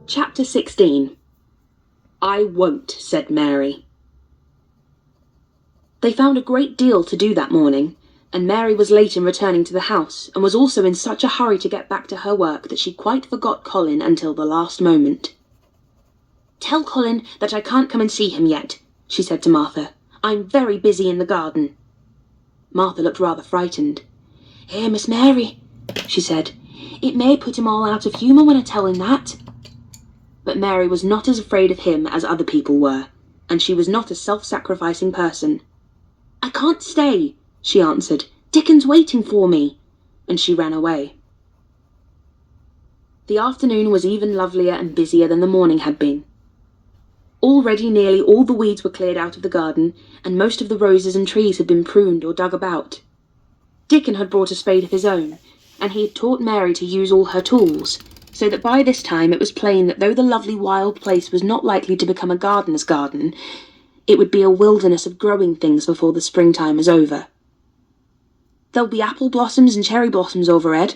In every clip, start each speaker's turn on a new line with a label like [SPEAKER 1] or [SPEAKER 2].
[SPEAKER 1] Chapter 16. I won't, said Mary. They found a great deal to do that morning, and Mary was late in returning to the house, and was also in such a hurry to get back to her work that she quite forgot Colin until the last moment. "Tell Colin that I can't come and see him yet," she said to Martha. "I'm very busy in the garden." Martha looked rather frightened. Miss Mary," she said, "it may put him all out of humour when I tell him that." But Mary was not as afraid of him as other people were, and she was not a self-sacrificing person. "I can't stay," she answered. "Dickon's waiting for me," and she ran away. The afternoon was even lovelier and busier than the morning had been. Already nearly all the weeds were cleared out of the garden, and most of the roses and trees had been pruned or dug about. Dickon had brought a spade of his own, and he had taught Mary to use all her tools, so that by this time it was plain that though the lovely wild place was not likely to become a gardener's garden, it would be a wilderness of growing things before the springtime was over. "There'll be apple blossoms and cherry blossoms overhead,"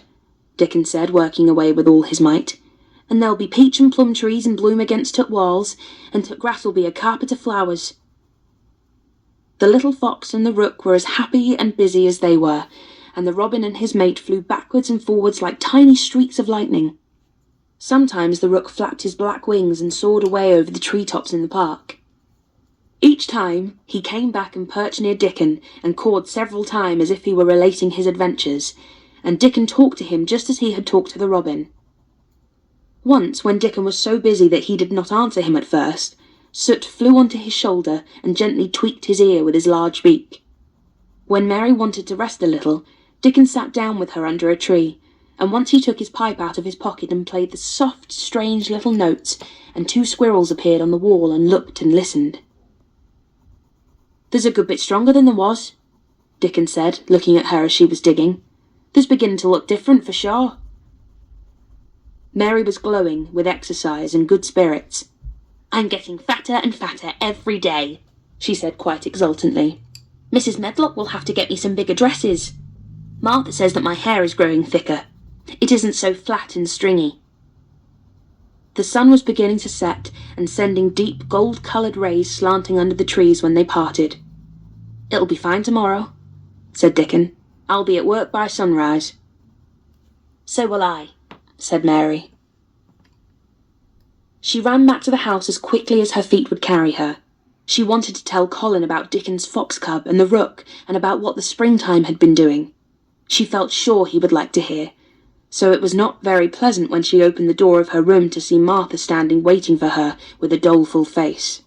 [SPEAKER 1] Dickon said, working away with all his might, "and there'll be peach and plum trees in bloom against t' walls, and t' grass'll be a carpet of flowers." The little fox and the rook were as happy and busy as they were, and the robin and his mate flew backwards and forwards like tiny streaks of lightning. Sometimes the rook flapped his black wings and soared away over the tree-tops in the park. Each time he came back and perched near Dickon and cawed several times as if he were relating his adventures, and Dickon talked to him just as he had talked to the robin. Once, when Dickon was so busy that he did not answer him at first, Soot flew onto his shoulder and gently tweaked his ear with his large beak. When Mary wanted to rest a little, Dickon sat down with her under a tree, and once he took his pipe out of his pocket and played the soft, strange little notes, and 2 squirrels appeared on the wall and looked and listened. "There's a good bit stronger than there was," Dickon said, looking at her as she was digging. "There's beginning to look different, for sure." Mary was glowing with exercise and good spirits. "I'm getting fatter and fatter every day," she said quite exultantly. "Mrs. Medlock will have to get me some bigger dresses. Martha says that my hair is growing thicker. It isn't so flat and stringy." The sun was beginning to set and sending deep gold-coloured rays slanting under the trees when they parted. "It'll be fine tomorrow," said Dickon. "I'll be at work by sunrise." "So will I," said Mary. She ran back to the house as quickly as her feet would carry her. She wanted to tell Colin about Dickon's fox cub and the rook, and about what the springtime had been doing. She felt sure he would like to hear, so it was not very pleasant when she opened the door of her room to see Martha standing waiting for her with a doleful face.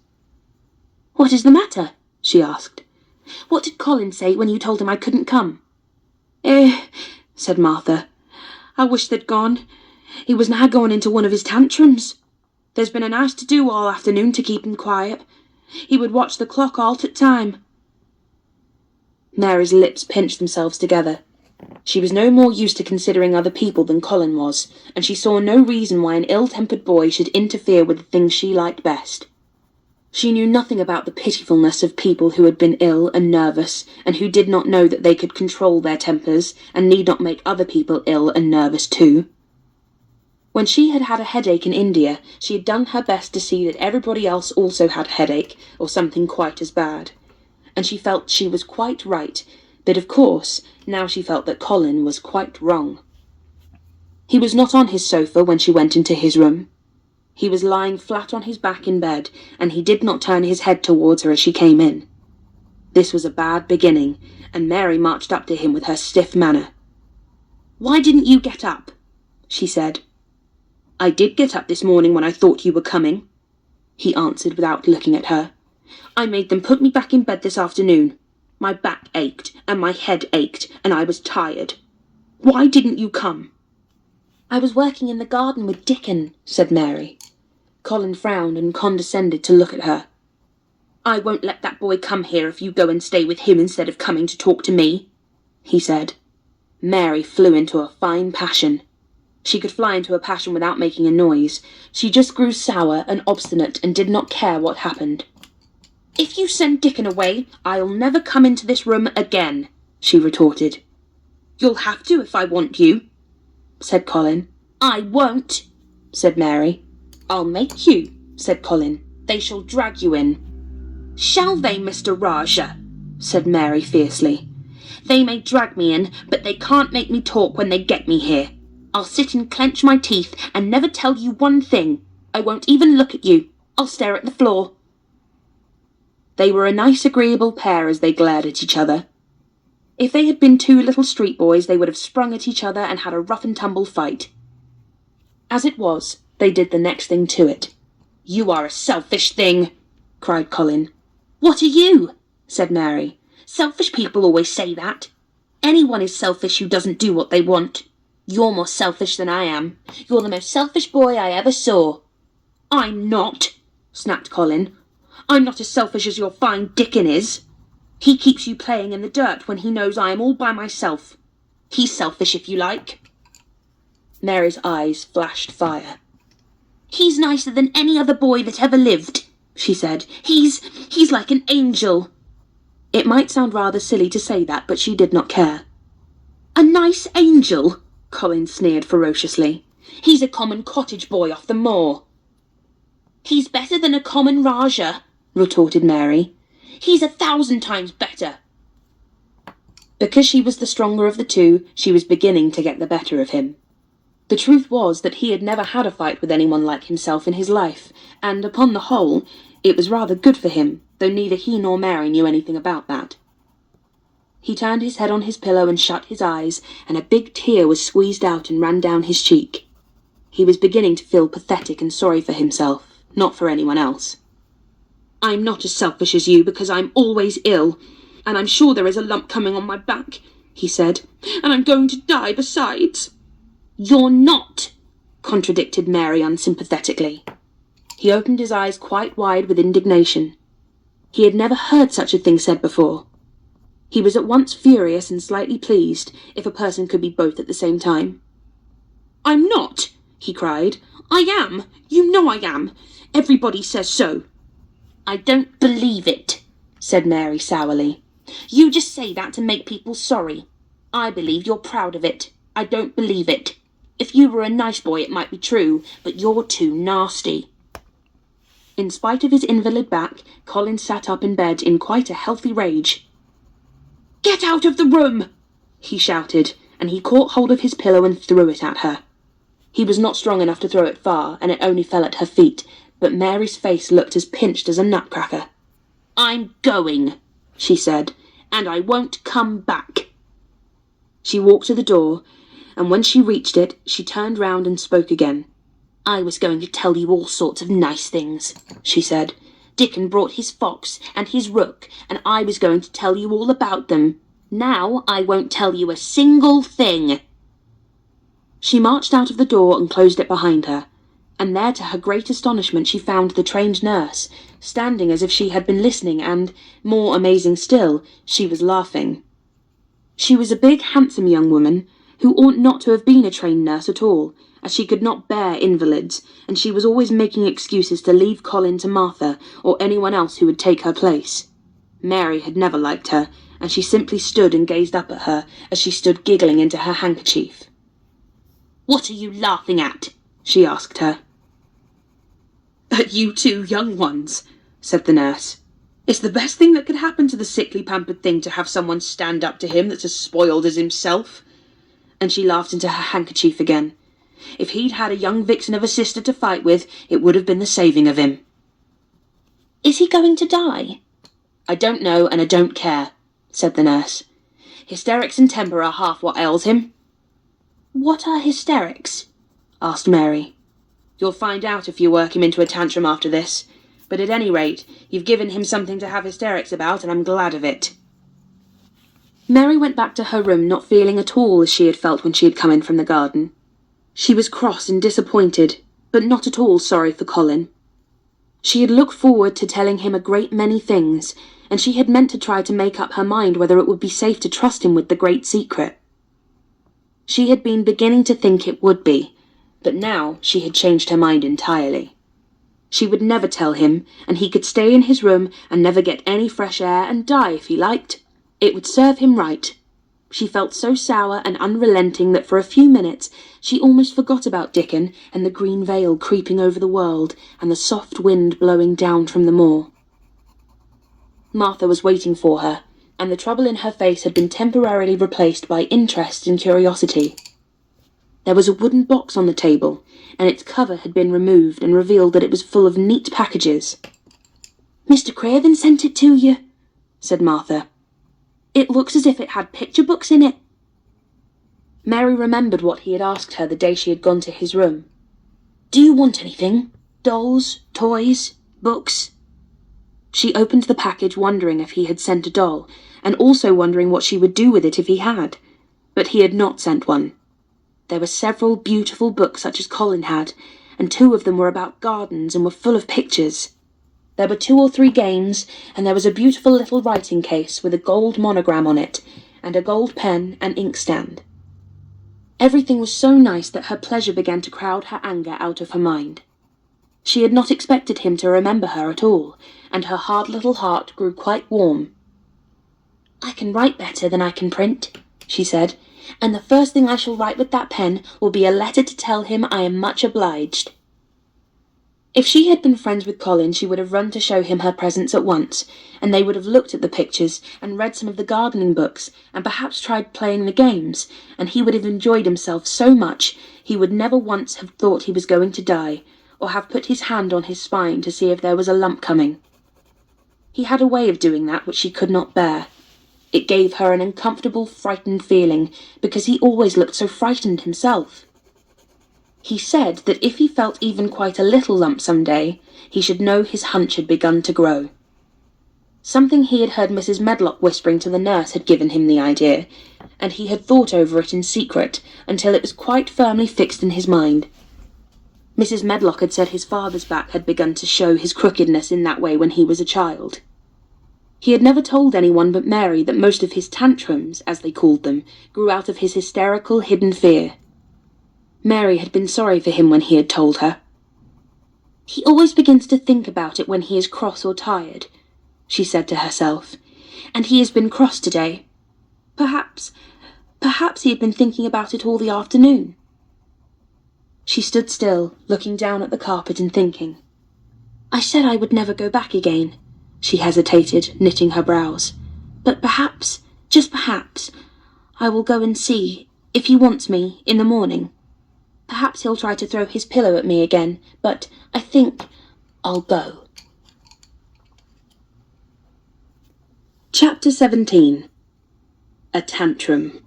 [SPEAKER 1] "What is the matter?" she asked. "What did Colin say when you told him I couldn't come?" Said Martha. "I wish they'd gone. He was now going into one of his tantrums. There's been a nice to-do all afternoon to keep him quiet. He would watch the clock all t' time." Mary's lips pinched themselves together. She was no more used to considering other people than Colin was, and she saw no reason why an ill-tempered boy should interfere with the things she liked best. She knew nothing about the pitifulness of people who had been ill and nervous, and who did not know that they could control their tempers, and need not make other people ill and nervous too. When she had had a headache in India, she had done her best to see that everybody else also had a headache, or something quite as bad, and she felt she was quite right, but of course, now she felt that Colin was quite wrong. He was not on his sofa when she went into his room. He was lying flat on his back in bed, and he did not turn his head towards her as she came in. This was a bad beginning, and Mary marched up to him with her stiff manner. "Why didn't you get up?" she said. "I did get up this morning when I thought you were coming," he answered without looking at her. "I made them put me back in bed this afternoon. My back ached, and my head ached, and I was tired. Why didn't you come?" "I was working in the garden with Dickon," said Mary. Colin frowned and condescended to look at her. "I won't let that boy come here if you go and stay with him instead of coming to talk to me," he said. Mary flew into a fine passion. She could fly into a passion without making a noise. She just grew sour and obstinate and did not care what happened. "If you send Dickon away, I'll never come into this room again," she retorted. "You'll have to if I want you," said Colin. "I won't," said Mary. "I'll make you," said Colin. "They shall drag you in." "Shall they, Mr. Rajah?" said Mary fiercely. "They may drag me in, but they can't make me talk when they get me here. I'll sit and clench my teeth and never tell you one thing. I won't even look at you. I'll stare at the floor." They were a nice agreeable pair as they glared at each other. If they had been two little street boys, they would have sprung at each other and had a rough and tumble fight. As it was, they did the next thing to it. "You are a selfish thing," cried Colin. "What are you?" said Mary. "Selfish people always say that. Anyone is selfish who doesn't do what they want. You're more selfish than I am. You're the most selfish boy I ever saw." "I'm not," snapped Colin. "I'm not as selfish as your fine Dickon is. He keeps you playing in the dirt when he knows I am all by myself. He's selfish if you like." Mary's eyes flashed fire. "He's nicer than any other boy that ever lived," she said. He's like an angel." It might sound rather silly to say that, but she did not care. "A nice angel?" Colin sneered ferociously. "He's a common cottage boy off the moor." "He's better than a common Rajah," retorted Mary. "He's 1,000 times better." Because she was the stronger of the two, she was beginning to get the better of him. The truth was that he had never had a fight with anyone like himself in his life, and, upon the whole, it was rather good for him, though neither he nor Mary knew anything about that. He turned his head on his pillow and shut his eyes, and a big tear was squeezed out and ran down his cheek. He was beginning to feel pathetic and sorry for himself, not for anyone else. "I'm not as selfish as you because I'm always ill, and I'm sure there is a lump coming on my back," he said, "and I'm going to die besides." "You're not," contradicted Mary unsympathetically. He opened his eyes quite wide with indignation. He had never heard such a thing said before. He was at once furious and slightly pleased, if a person could be both at the same time. "I'm not," he cried. "I am. You know I am. Everybody says so." "I don't believe it," said Mary sourly. "You just say that to make people sorry. I believe you're proud of it. I don't believe it. If you were a nice boy it might be true, but you're too nasty." In spite of his invalid back, Colin sat up in bed in quite a healthy rage. "Get out of the room!" he shouted, and he caught hold of his pillow and threw it at her. He was not strong enough to throw it far, and it only fell at her feet, but Mary's face looked as pinched as a nutcracker. "I'm going," she said, "and I won't come back." She walked to the door, and when she reached it, she turned round and spoke again. "I was going to tell you all sorts of nice things," she said. "Dickon brought his fox and his rook, and I was going to tell you all about them. Now I won't tell you a single thing." She marched out of the door and closed it behind her, and there to her great astonishment she found the trained nurse, standing as if she had been listening, and, more amazing still, she was laughing. She was a big, handsome young woman, who ought not to have been a trained nurse at all, as she could not bear invalids, and she was always making excuses to leave Colin to Martha or anyone else who would take her place. Mary had never liked her, and she simply stood and gazed up at her as she stood giggling into her handkerchief. "What are you laughing at?" she asked her. "At you two young ones," said the nurse. "It's the best thing that could happen to the sickly pampered thing to have someone stand up to him that's as spoiled as himself." And she laughed into her handkerchief again. If he'd had a young vixen of a sister to fight with, it would have been the saving of him. "Is he going to die?" "I don't know, and I don't care," said the nurse. "Hysterics and temper are half what ails him." "What are hysterics?" asked Mary. "You'll find out if you work him into a tantrum after this. But at any rate, you've given him something to have hysterics about, and I'm glad of it." Mary went back to her room, not feeling at all as she had felt when she had come in from the garden. She was cross and disappointed, but not at all sorry for Colin. She had looked forward to telling him a great many things, and she had meant to try to make up her mind whether it would be safe to trust him with the great secret. She had been beginning to think it would be, but now she had changed her mind entirely. She would never tell him, and he could stay in his room and never get any fresh air and die if he liked. It would serve him right. She felt so sour and unrelenting that for a few minutes she almost forgot about Dickon and the green veil creeping over the world and the soft wind blowing down from the moor. Martha was waiting for her, and the trouble in her face had been temporarily replaced by interest and curiosity. There was a wooden box on the table, and its cover had been removed and revealed that it was full of neat packages. "Mr. Craven sent it to you," said Martha. "It looks as if it had picture books in it." Mary remembered what he had asked her the day she had gone to his room. "Do you want anything? Dolls, toys, books?" She opened the package wondering if he had sent a doll, and also wondering what she would do with it if he had. But he had not sent one. There were several beautiful books such as Colin had, and 2 of them were about gardens and were full of pictures. There were 2 or 3 games, and there was a beautiful little writing case with a gold monogram on it, and a gold pen and inkstand. Everything was so nice that her pleasure began to crowd her anger out of her mind. She had not expected him to remember her at all, and her hard little heart grew quite warm. "I can write better than I can print," she said, "and the first thing I shall write with that pen will be a letter to tell him I am much obliged." If she had been friends with Colin, she would have run to show him her presents at once, and they would have looked at the pictures and read some of the gardening books and perhaps tried playing the games, and he would have enjoyed himself so much he would never once have thought he was going to die, or have put his hand on his spine to see if there was a lump coming. He had a way of doing that which she could not bear. It gave her an uncomfortable, frightened feeling, because he always looked so frightened himself. He said that if he felt even quite a little lump some day, he should know his hunch had begun to grow. Something he had heard Mrs. Medlock whispering to the nurse had given him the idea, and he had thought over it in secret until it was quite firmly fixed in his mind. Mrs. Medlock had said his father's back had begun to show his crookedness in that way when he was a child. He had never told anyone but Mary that most of his tantrums, as they called them, grew out of his hysterical, hidden fear. Mary had been sorry for him when he had told her. "He always begins to think about it when he is cross or tired," she said to herself, "and he has been cross today. Perhaps he had been thinking about it all the afternoon." She stood still, looking down at the carpet and thinking. "I said I would never go back again," she hesitated, knitting her brows. "But perhaps, just perhaps, I will go and see, if he wants me, in the morning. Perhaps he'll try to throw his pillow at me again, but I think I'll go." Chapter 17. A Tantrum.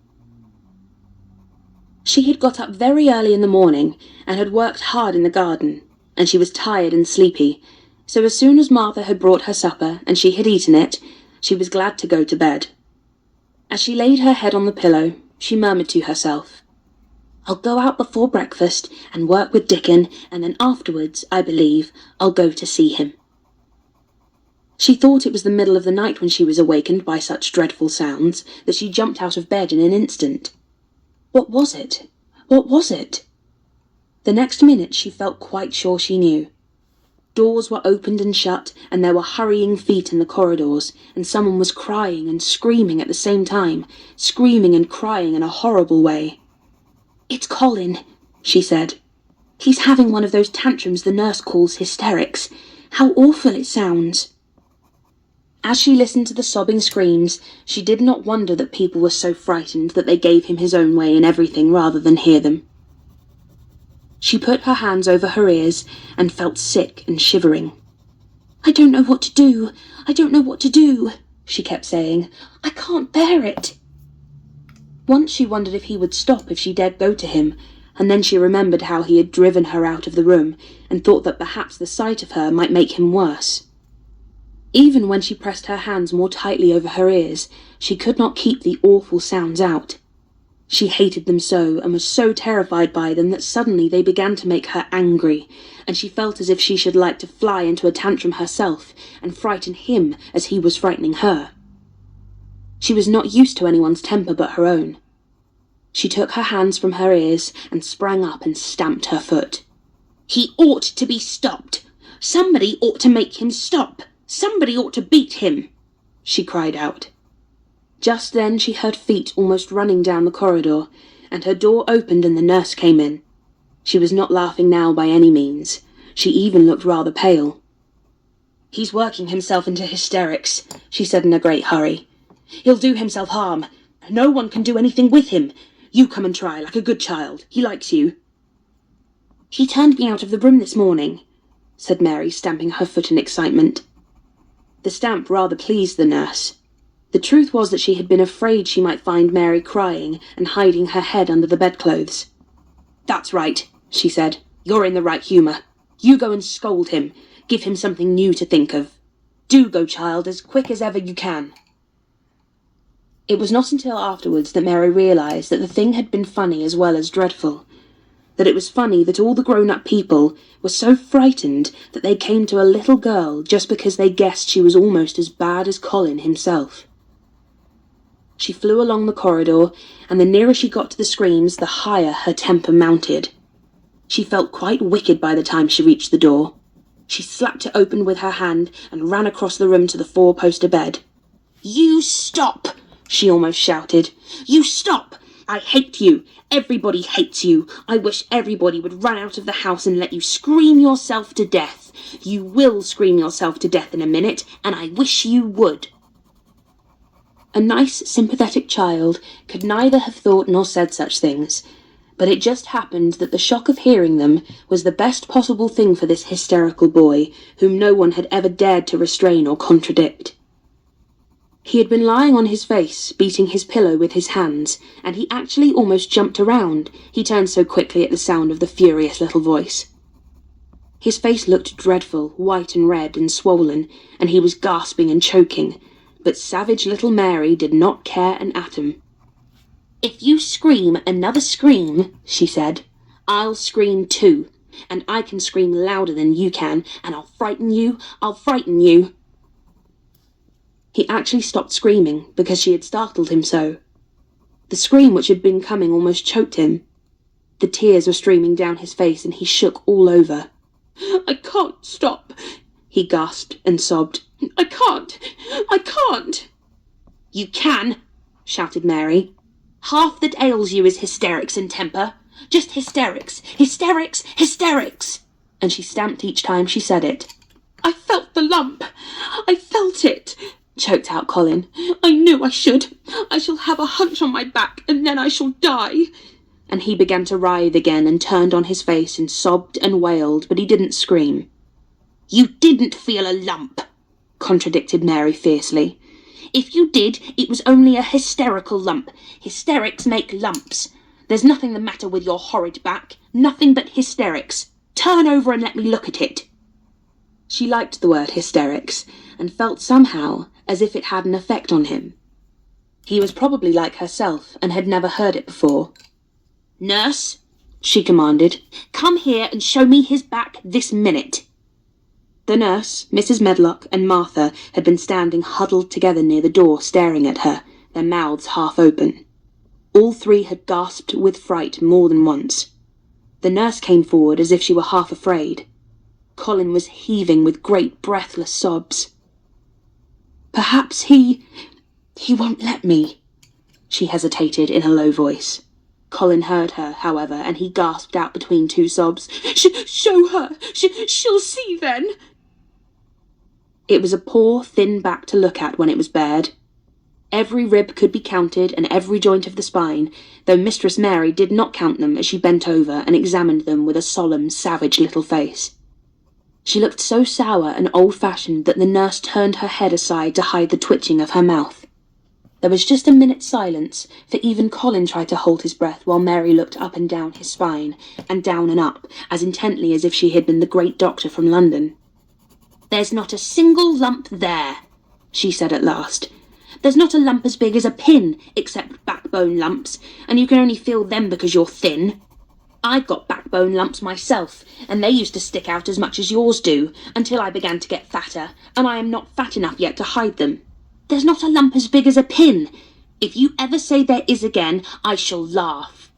[SPEAKER 1] She had got up very early in the morning, and had worked hard in the garden, and she was tired and sleepy, so as soon as Martha had brought her supper, and she had eaten it, she was glad to go to bed. As she laid her head on the pillow, she murmured to herself, "I'll go out before breakfast and work with Dickon, and then afterwards, I believe, I'll go to see him." She thought it was the middle of the night when she was awakened by such dreadful sounds that she jumped out of bed in an instant. What was it? What was it? The next minute she felt quite sure she knew. Doors were opened and shut, and there were hurrying feet in the corridors, and someone was crying and screaming at the same time, screaming and crying in a horrible way. "It's Colin," she said. "He's having one of those tantrums the nurse calls hysterics. How awful it sounds." As she listened to the sobbing screams, she did not wonder that people were so frightened that they gave him his own way in everything rather than hear them. She put her hands over her ears and felt sick and shivering. "I don't know what to do. I don't know what to do," she kept saying. "I can't bear it." Once she wondered if he would stop if she dared go to him, and then she remembered how he had driven her out of the room, and thought that perhaps the sight of her might make him worse. Even when she pressed her hands more tightly over her ears, she could not keep the awful sounds out. She hated them so, and was so terrified by them, that suddenly they began to make her angry, and she felt as if she should like to fly into a tantrum herself, and frighten him as he was frightening her. She was not used to anyone's temper but her own. She took her hands from her ears and sprang up and stamped her foot. "He ought to be stopped. Somebody ought to make him stop. Somebody ought to beat him," she cried out. Just then she heard feet almost running down the corridor, and her door opened and the nurse came in. She was not laughing now by any means. She even looked rather pale. "He's working himself into hysterics," she said in a great hurry. "He'll do himself harm. No one can do anything with him. You come and try, like a good child. He likes you." "He turned me out of the room this morning," said Mary, stamping her foot in excitement. The stamp rather pleased the nurse. The truth was that she had been afraid she might find Mary crying and hiding her head under the bedclothes. "That's right," she said. "You're in the right humour. You go and scold him. Give him something new to think of. Do go, child, as quick as ever you can." It was not until afterwards that Mary realised that the thing had been funny as well as dreadful. That it was funny that all the grown-up people were so frightened that they came to a little girl just because they guessed she was almost as bad as Colin himself. She flew along the corridor, and the nearer she got to the screams, the higher her temper mounted. She felt quite wicked by the time she reached the door. She slapped it open with her hand and ran across the room to the four-poster bed. "You stop!" she almost shouted. "You stop! I hate you! Everybody hates you! I wish everybody would run out of the house and let you scream yourself to death! You will scream yourself to death in a minute, and I wish you would!" A nice, sympathetic child could neither have thought nor said such things, but it just happened that the shock of hearing them was the best possible thing for this hysterical boy, whom no one had ever dared to restrain or contradict. He had been lying on his face, beating his pillow with his hands, and he actually almost jumped around, he turned so quickly at the sound of the furious little voice. His face looked dreadful, white and red and swollen, and he was gasping and choking, but savage little Mary did not care an atom. "If you scream another scream," she said, "I'll scream too, and I can scream louder than you can, and I'll frighten you." He actually stopped screaming because she had startled him so. The scream which had been coming almost choked him. The tears were streaming down his face and he shook all over. "I can't stop," he gasped and sobbed. I can't." "You can," shouted Mary. "Half that ails you is hysterics and temper. Just hysterics, hysterics, hysterics." And she stamped each time she said it. "I felt the lump. I felt it," choked out Colin. "I knew I should. I shall have a hunch on my back, and then I shall die." And he began to writhe again and turned on his face and sobbed and wailed, but he didn't scream. "You didn't feel a lump," contradicted Mary fiercely. "If you did, it was only a hysterical lump. Hysterics make lumps. There's nothing the matter with your horrid back. Nothing but hysterics. Turn over and let me look at it." She liked the word hysterics, and felt somehow as if it had an effect on him. He was probably like herself, and had never heard it before. "Nurse," she commanded, "come here and show me his back this minute." The nurse, Mrs. Medlock, and Martha had been standing huddled together near the door staring at her, their mouths half open. All three had gasped with fright more than once. The nurse came forward as if she were half afraid. Colin was heaving with great breathless sobs. "Perhaps he won't let me," she hesitated in a low voice. Colin heard her, however, and he gasped out between two sobs, Show her! She'll see then!" It was a poor, thin back to look at when it was bared. Every rib could be counted, and every joint of the spine, though Mistress Mary did not count them as she bent over and examined them with a solemn, savage little face. She looked so sour and old-fashioned that the nurse turned her head aside to hide the twitching of her mouth. There was just a minute's silence, for even Colin tried to hold his breath while Mary looked up and down his spine, and down and up, as intently as if she had been the great doctor from London. "There's not a single lump there," she said at last. "There's not a lump as big as a pin, except backbone lumps, and you can only feel them because you're thin. I've got backbone lumps myself, and they used to stick out as much as yours do, until I began to get fatter, and I am not fat enough yet to hide them. There's not a lump as big as a pin. If you ever say there is again, I shall laugh."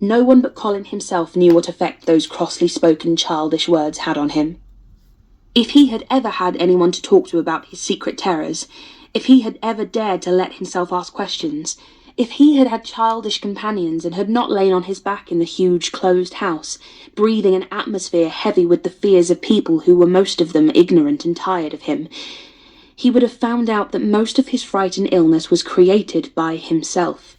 [SPEAKER 1] No one but Colin himself knew what effect those crossly spoken childish words had on him. If he had ever had anyone to talk to about his secret terrors, If he had ever dared to let himself ask questions, if he had had childish companions and had not lain on his back in the huge closed house, breathing an atmosphere heavy with the fears of people who were most of them ignorant and tired of him, he would have found out that most of his fright and illness was created by himself.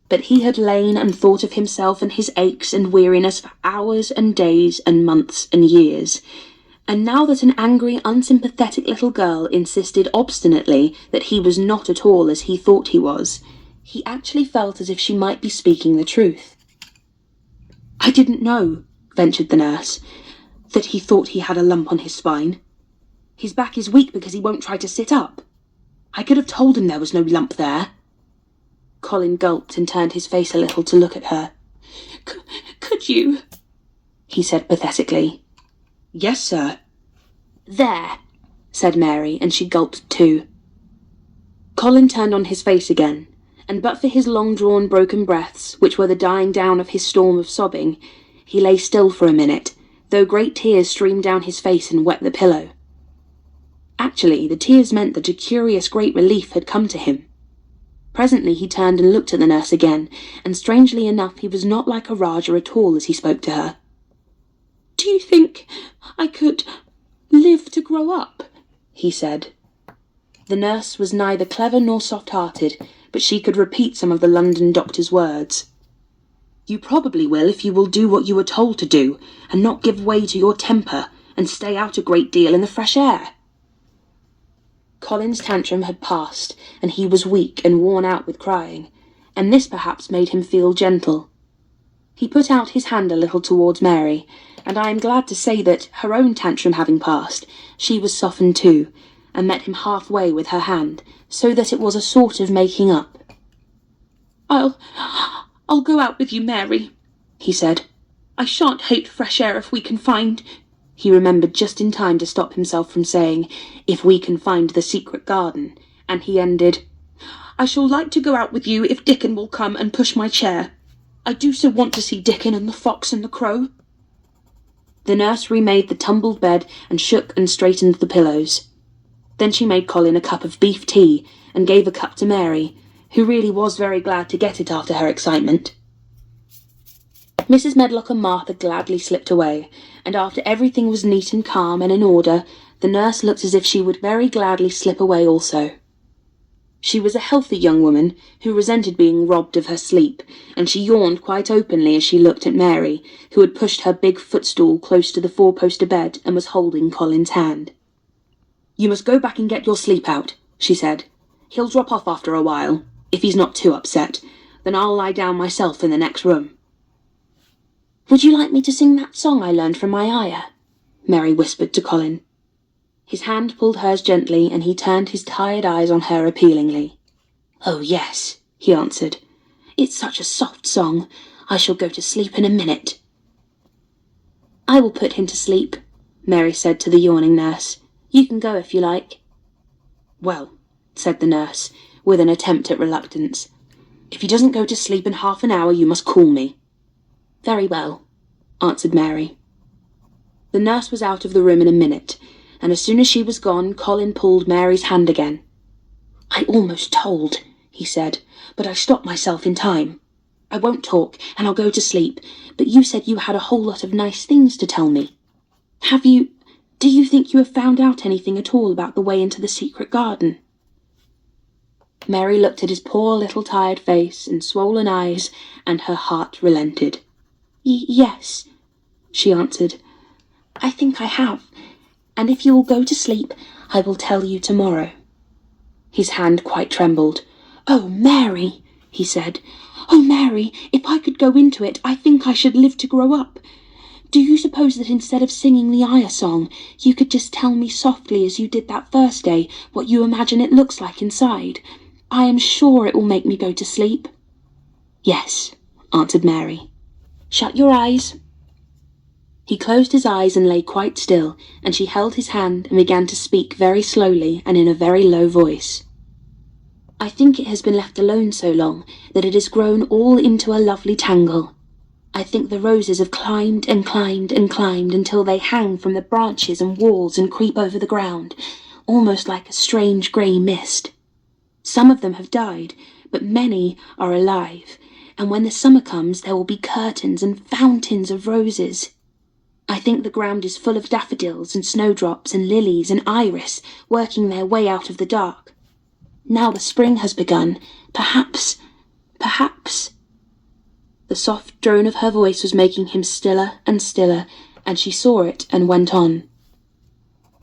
[SPEAKER 1] But he had lain and thought of himself and his aches and weariness for hours and days and months and years, and now that an angry, unsympathetic little girl insisted obstinately that he was not at all as he thought he was, he actually felt as if she might be speaking the truth. "I didn't know," ventured the nurse, "that he thought he had a lump on his spine. His back is weak because he won't try to sit up. I could have told him there was no lump there." Colin gulped and turned his face a little to look at her. Could you?" he said pathetically. "Yes, sir." "There," said Mary, and she gulped too. Colin turned on his face again, and but for his long-drawn broken breaths, which were the dying down of his storm of sobbing, he lay still for a minute, though great tears streamed down his face and wet the pillow. Actually, the tears meant that a curious great relief had come to him. Presently he turned and looked at the nurse again, and strangely enough he was not like a Rajah at all as he spoke to her. "Do you think I could live to grow up?" he said. The nurse was neither clever nor soft-hearted, but she could repeat some of the London doctor's words. "You probably will if you will do what you were told to do, and not give way to your temper, and stay out a great deal in the fresh air." Colin's tantrum had passed, and he was weak and worn out with crying, and this perhaps made him feel gentle. He put out his hand a little towards Mary, and I am glad to say that, her own tantrum having passed, she was softened too, and met him halfway with her hand, so that it was a sort of making up. I'll go out with you, Mary," he said. "I shan't hate fresh air if we can find—" He remembered just in time to stop himself from saying, "if we can find the secret garden," and he ended, "I shall like to go out with you if Dickon will come and push my chair. I do so want to see Dickon and the fox and the crow." The nurse remade the tumbled bed and shook and straightened the pillows. Then she made Colin a cup of beef tea and gave a cup to Mary, who really was very glad to get it after her excitement. Mrs. Medlock and Martha gladly slipped away, and after everything was neat and calm and in order, the nurse looked as if she would very gladly slip away also. She was a healthy young woman who resented being robbed of her sleep, and she yawned quite openly as she looked at Mary, who had pushed her big footstool close to the four-poster bed and was holding Colin's hand. "You must go back and get your sleep out," she said. "He'll drop off after a while, if he's not too upset. Then I'll lie down myself in the next room." "Would you like me to sing that song I learned from my ayah?" Mary whispered to Colin. His hand pulled hers gently, and he turned his tired eyes on her appealingly. "Oh, yes," he answered. "It's such a soft song. I shall go to sleep in a minute." "I will put him to sleep," Mary said to the yawning nurse. "You can go if you like." "Well," said the nurse, with an attempt at reluctance, "if he doesn't go to sleep in half an hour, you must call me." "Very well," answered Mary. The nurse was out of the room in a minute, and as soon as she was gone, Colin pulled Mary's hand again. "I almost told," he said, "but I stopped myself in time. I won't talk, and I'll go to sleep, but you said you had a whole lot of nice things to tell me. Do you think you have found out anything at all about the way into the secret garden?" Mary looked at his poor little tired face and swollen eyes, and her heart relented. Yes," she answered. "I think I have, and if you will go to sleep, I will tell you tomorrow." His hand quite trembled. "Oh, Mary," he said. "Oh, Mary, if I could go into it, I think I should live to grow up. Do you suppose that instead of singing the ayah song, you could just tell me softly as you did that first day what you imagine it looks like inside? I am sure it will make me go to sleep." "Yes," answered Mary. "Shut your eyes." He closed his eyes and lay quite still, and she held his hand and began to speak very slowly and in a very low voice. "I think it has been left alone so long that it has grown all into a lovely tangle. I think the roses have climbed and climbed and climbed until they hang from the branches and walls and creep over the ground, almost like a strange grey mist. Some of them have died, but many are alive, and when the summer comes there will be curtains and fountains of roses. I think the ground is full of daffodils and snowdrops and lilies and iris working their way out of the dark. Now the spring has begun, perhaps... The soft drone of her voice was making him stiller and stiller, and she saw it and went on.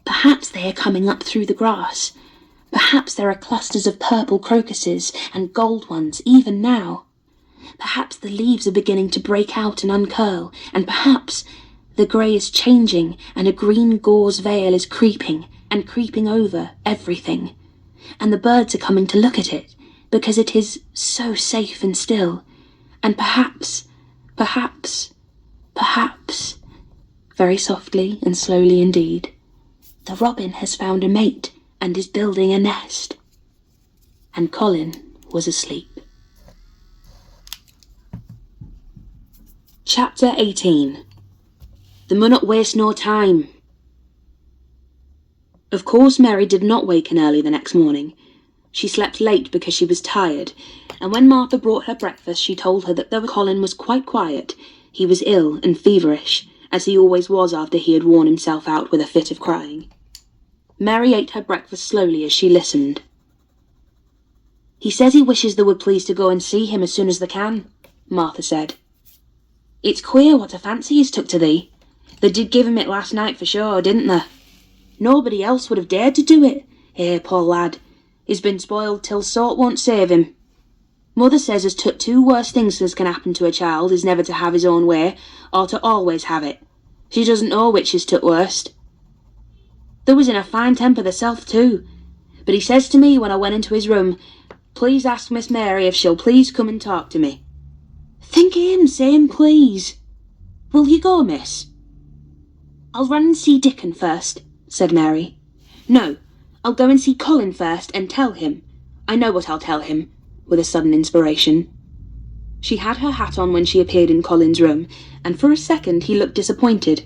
[SPEAKER 1] Perhaps they are coming up through the grass. Perhaps there are clusters of purple crocuses and gold ones even now. Perhaps the leaves are beginning to break out and uncurl, and perhaps the grey is changing and a green gauze veil is creeping over everything. And the birds are coming to look at it, because it is so safe and still. And perhaps, very softly and slowly indeed, the robin has found a mate and is building a nest. And Colin was asleep. Chapter 18. They munnot waste no time. Of course Mary did not waken early the next morning. She slept late because she was tired, and when Martha brought her breakfast she told her that though Colin was quite quiet, he was ill and feverish, as he always was after he had worn himself out with a fit of crying. Mary ate her breakfast slowly as she listened. "He says he wishes they would please to go and see him as soon as they can," Martha said. "It's queer what a fancy he's took to thee. They did give him it last night for sure, didn't they? Nobody else would have dared to do it. Poor lad. He's been spoiled till salt won't save him. Mother says as two worst things as can happen to a child is never to have his own way, or to always have it. She doesn't know which is worst. They was in a fine temper theirself too, but he says to me when I went into his room, 'Please ask Miss Mary if she'll please come and talk to me.' Think of him saying please. Will you go, miss?" "I'll run and see Dickon first," said Mary. "No, I'll go and see Colin first and tell him. I know what I'll tell him," with a sudden inspiration. She had her hat on when she appeared in Colin's room, and for a second he looked disappointed.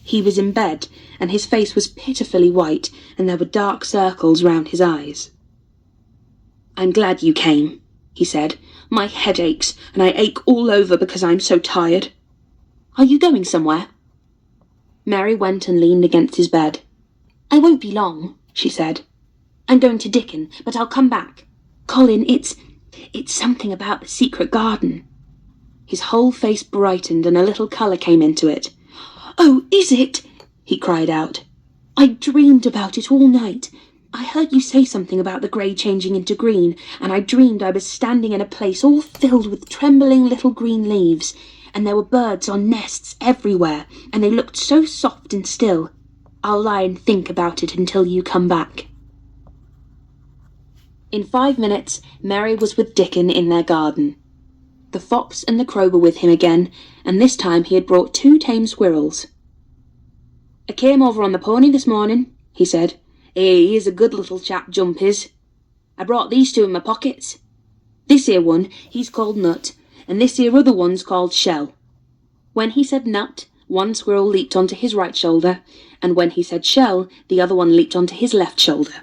[SPEAKER 1] He was in bed, and his face was pitifully white, and there were dark circles round his eyes. "I'm glad you came," he said. "My head aches, and I ache all over because I'm so tired. Are you going somewhere?" Mary went and leaned against his bed. "I won't be long," she said. "I'm going to Dickon, but I'll come back. Colin, it's something about the secret garden." His whole face brightened and a little colour came into it. "Oh, is it?" he cried out. "I dreamed about it all night. I heard you say something about the grey changing into green, and I dreamed I was standing in a place all filled with trembling little green leaves, and there were birds on nests everywhere, and they looked so soft and still. I'll lie and think about it until you come back." In 5 minutes, Mary was with Dickon in their garden. The fox and the crow were with him again, and this time he had brought 2 tame squirrels. "I came over on the pony this morning," he said. "He is a good little chap, Jump is. I brought these 2 in my pockets. This here one, he's called Nut, and this here other one's called Shell." When he said Nut, one squirrel leaped onto his right shoulder, and when he said Shell, the other one leaped onto his left shoulder.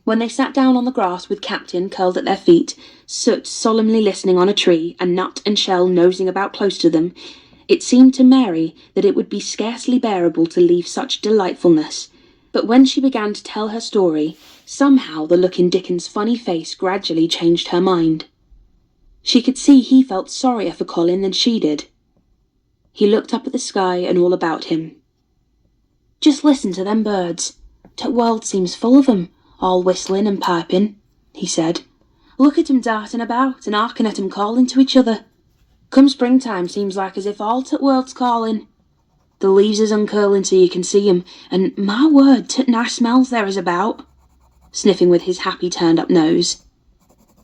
[SPEAKER 1] When they sat down on the grass with Captain curled at their feet, Soot solemnly listening on a tree, and Nut and Shell nosing about close to them, it seemed to Mary that it would be scarcely bearable to leave such delightfulness. But when she began to tell her story, somehow the look in Dickon's funny face gradually changed her mind. She could see he felt sorrier for Colin than she did. He looked up at the sky and all about him. "Just listen to them birds. T' world seems full of 'em, all whistling and piping," he said. "Look at 'em darting about and harking at 'em calling to each other. Come springtime seems like as if all t' world's calling. The leaves is uncurling so you can see 'em, and my word, t' nice smells there is about," sniffing with his happy turned-up nose.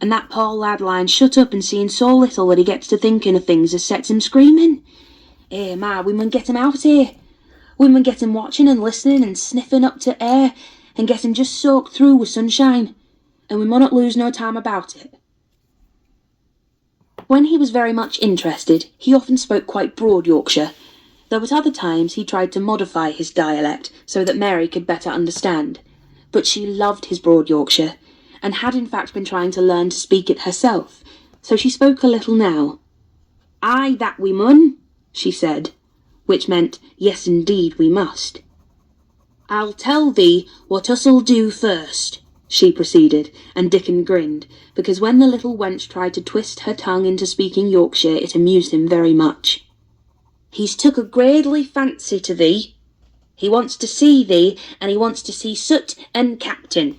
[SPEAKER 1] "And that poor lad lying shut up and seeing so little that he gets to thinking of things as sets him screaming. We mun get him out here. We mun get him watching and listening and sniffing up to air, and get him just soaked through with sunshine, and we munnot lose no time about it." When he was very much interested, he often spoke quite broad Yorkshire, though at other times he tried to modify his dialect so that Mary could better understand, but she loved his broad Yorkshire, and had in fact been trying to learn to speak it herself, so she spoke a little now. "Aye, that we mun," she said, which meant, "Yes, indeed, we must." "I'll tell thee what us'll do first," she proceeded, and Dickon grinned, because when the little wench tried to twist her tongue into speaking Yorkshire it amused him very much. "He's took a gradely fancy to thee. He wants to see thee, and he wants to see Soot and Captain.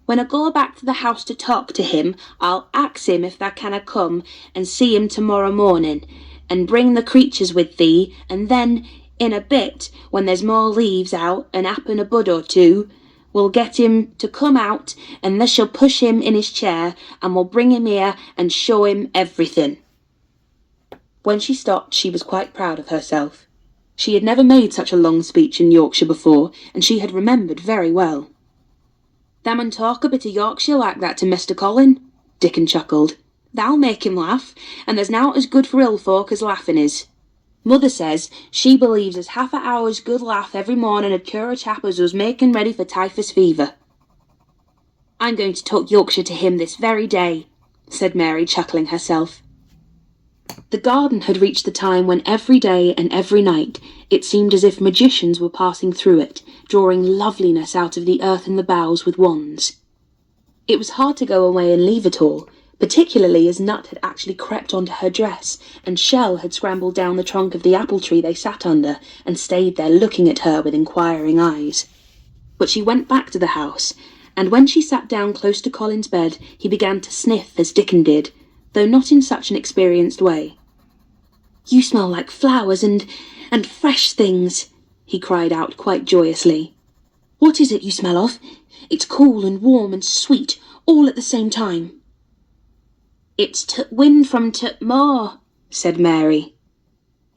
[SPEAKER 1] When I go back to the house to talk to him, I'll ax him if thou canna come and see him to-morrow morning, and bring the creatures with thee, and then, in a bit, when there's more leaves out, and happen a bud or two, we'll get him to come out, and thou shall push him in his chair, and we'll bring him here and show him everything." When she stopped, she was quite proud of herself. She had never made such a long speech in Yorkshire before, and she had remembered very well. "Thou mun talk a bit of Yorkshire like that to Mr. Colin," Dickon chuckled. "Thou'll make him laugh, and there's nowt as good for ill folk as laughing is. Mother says she believes as half a hour's good laugh every morning 'ud cure a chap as was making ready for typhus fever." "I'm going to talk Yorkshire to him this very day," said Mary, chuckling herself. The garden had reached the time when every day and every night it seemed as if magicians were passing through it, drawing loveliness out of the earth and the boughs with wands. It was hard to go away and leave it all, particularly as Nut had actually crept onto her dress, and Shell had scrambled down the trunk of the apple tree they sat under, and stayed there looking at her with inquiring eyes. But she went back to the house, and when she sat down close to Colin's bed, he began to sniff as Dickon did, though not in such an experienced way. "You smell like flowers and fresh things," he cried out quite joyously. "What is it you smell of? It's cool and warm and sweet, all at the same time." "It's wind from moor," said Mary.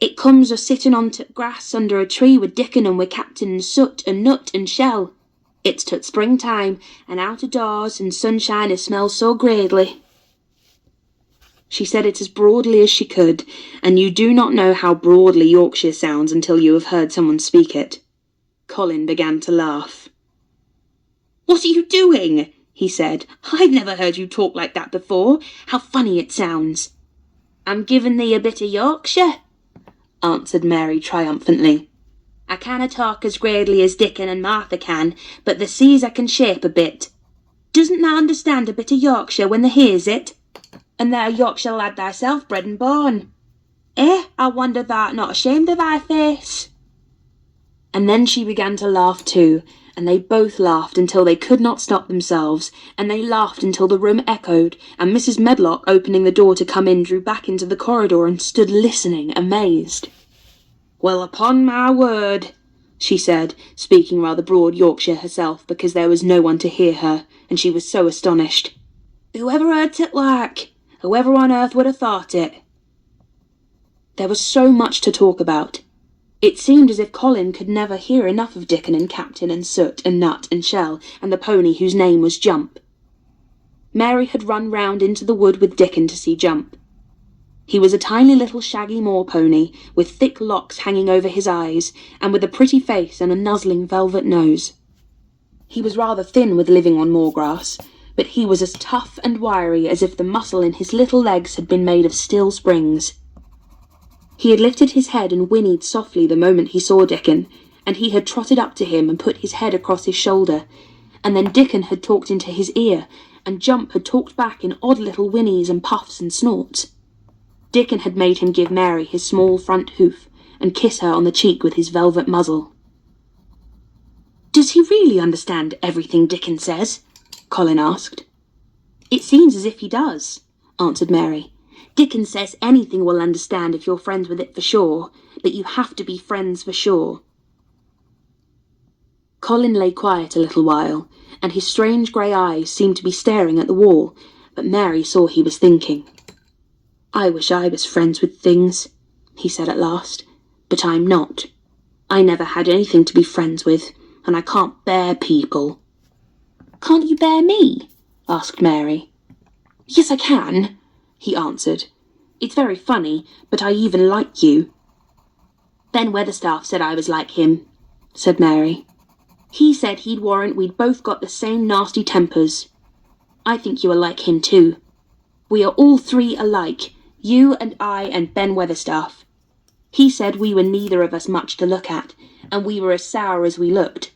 [SPEAKER 1] "It comes o' sitting on grass under a tree with Dickon and with Captain and Soot and Nut and Shell. It's springtime, and out of doors and sunshine it smells so gradely." She said it as broadly as she could, and you do not know how broadly Yorkshire sounds until you have heard someone speak it. Colin began to laugh. "What are you doing?" he said. "I've never heard you talk like that before. How funny it sounds." "I'm giving thee a bit of Yorkshire," answered Mary triumphantly. "I canna talk as gradely as Dickon and Martha can, but the seas I can shape a bit. Doesn't thou understand a bit of Yorkshire when thou hears it? And thou a Yorkshire lad thyself, bred and born. I wonder thou'rt not ashamed of thy face." And then she began to laugh too, and they both laughed until they could not stop themselves, and they laughed until the room echoed, and Mrs. Medlock, opening the door to come in, drew back into the corridor and stood listening, amazed. "Well, upon my word," she said, speaking rather broad Yorkshire herself, because there was no one to hear her, and she was so astonished. "Whoever heard it like? Whoever on earth would have thought it?" There was so much to talk about. It seemed as if Colin could never hear enough of Dickon and Captain and Soot and Nut and Shell and the pony whose name was Jump. Mary had run round into the wood with Dickon to see Jump. He was a tiny little shaggy moor pony, with thick locks hanging over his eyes, and with a pretty face and a nuzzling velvet nose. He was rather thin with living on moor grass, but he was as tough and wiry as if the muscle in his little legs had been made of steel springs. He had lifted his head and whinnied softly the moment he saw Dickon, and he had trotted up to him and put his head across his shoulder, and then Dickon had talked into his ear, and Jump had talked back in odd little whinnies and puffs and snorts. Dickon had made him give Mary his small front hoof, and kiss her on the cheek with his velvet muzzle. "Does he really understand everything Dickon says?" Colin asked. "It seems as if he does," answered Mary. "Dickon says anything will understand if you're friends with it for sure, but you have to be friends for sure." Colin lay quiet a little while, and his strange grey eyes seemed to be staring at the wall, but Mary saw he was thinking. "I wish I was friends with things," he said at last, "but I'm not. I never had anything to be friends with, and I can't bear people." "Can't you bear me?" asked Mary. "Yes, I can," he answered. "It's very funny, but I even like you." "Ben Weatherstaff said I was like him," said Mary. He said he'd warrant we'd both got the same nasty tempers. I think you are like him too. We are all three alike, you and I and Ben Weatherstaff. He said we were neither of us much to look at, and we were as sour as we looked.